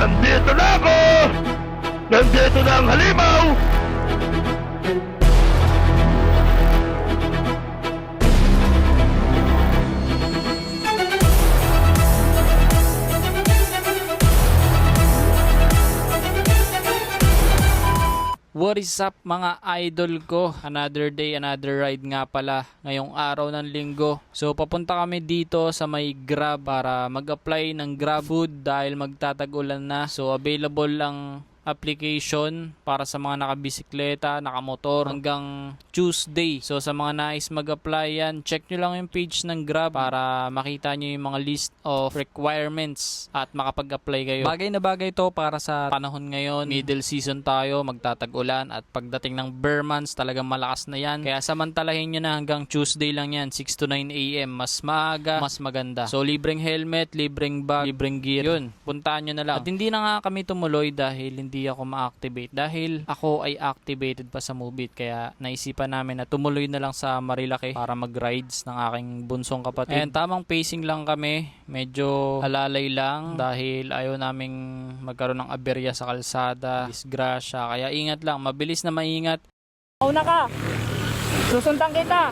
Nandito na ako! Nandito na ang halimaw! What is up mga idol ko? Another day, another ride nga pala ngayong araw ng linggo. So papunta kami dito sa may Grab para mag-apply ng Grab Food dahil magtatag-ulan na. So available lang application para sa mga nakabisikleta, nakamotor hanggang Tuesday. So sa mga nais mag-apply yan, check nyo lang yung page ng Grab para makita nyo yung mga list of requirements at makapag-apply kayo. Bagay na bagay to para sa panahon ngayon. Middle season tayo, magtatag-ulan at pagdating ng bare months talagang malakas na yan. Kaya samantalahin nyo na hanggang Tuesday lang yan, 6 to 9 AM. Mas maaga, mas maganda. So libreng helmet, libreng bag, libreng gear. Yun, puntahan nyo na lang. At hindi na nga kami tumuloy dahil hindi ako ma-activate dahil ako ay activated pa sa Move It, kaya naisipan namin na tumuloy na lang sa Marilaki para mag-rides ng aking bunsong kapatid. And tamang pacing lang kami, medyo alalay lang dahil ayaw naming magkaroon ng aberya sa kalsada, disgrasya, kaya ingat lang, mabilis na maingat. Una ka, susundan kita.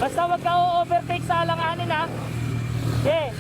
Basta wag ka o-overtake sa alanganin ha. Yeah.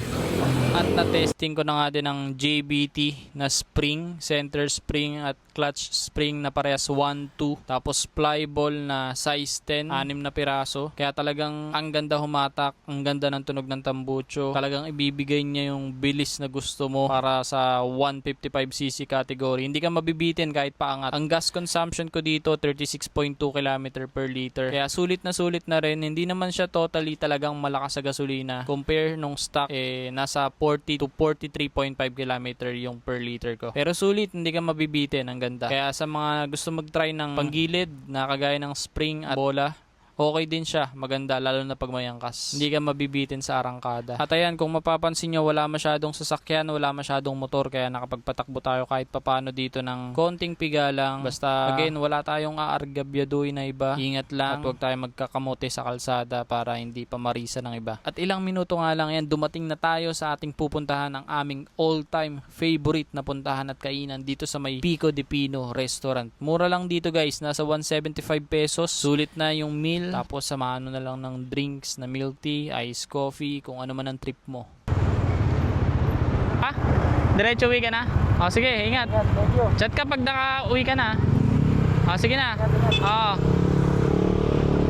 At na-testing ko na nga din ang JBT na spring, center spring at clutch spring na parehas 1-2. Tapos fly ball na size 10, 6 na piraso. Kaya talagang ang ganda humatak, ang ganda ng tunog ng tambucho. Talagang ibibigay niya yung bilis na gusto mo para sa 155cc category. Hindi ka mabibitin kahit paangat. Ang gas consumption ko dito, 36.2 km per liter. Kaya sulit na rin. Hindi naman siya totally talagang malakas sa gasolina. Compare nung stock, nasa 40 to 43.5 km yung per liter ko. Pero sulit, hindi ka mabibitin. Ang ganda. Kaya sa mga gusto mag-try ng panggilid na kagaya ng spring at bola, okay din siya, maganda, lalo na pag may angkas. Hindi ka mabibitin sa arangkada. At ayan, kung mapapansin nyo, wala masyadong sasakyan, wala masyadong motor, kaya nakapagpatakbo tayo kahit papano dito ng konting piga lang. Basta, again, wala tayong aargabyaduhin na iba. Ingat lang at huwag tayo magkakamote sa kalsada para hindi pa marisa ng iba. At ilang minuto nga lang yan, dumating na tayo sa ating pupuntahan ng aming all-time favorite na puntahan at kainan dito sa may Pico de Pino Restaurant. Mura lang dito guys, nasa 175 pesos. Sulit na yung meal. Tapos samahan mo na lang ng drinks na milk tea, ice coffee, kung ano man ang trip mo. Ha? Diretso uwi ka na? O sige, ingat. Chat ka pag naka-uwi ka na. O sige na. O.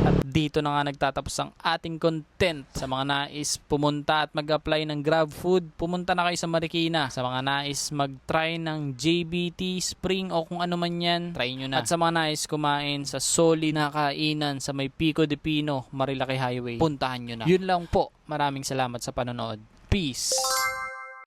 At dito na nga nagtatapos ang ating content. Sa mga nais pumunta at mag-apply ng Grab Food, pumunta na kayo sa Marikina. Sa mga nais mag-try ng JBT, Spring o kung ano man yan, try nyo na. At sa mga nais kumain sa solid na kainan sa may Pico de Pino, Marilaki Highway, puntahan nyo na. Yun lang po. Maraming salamat sa panonood. Peace!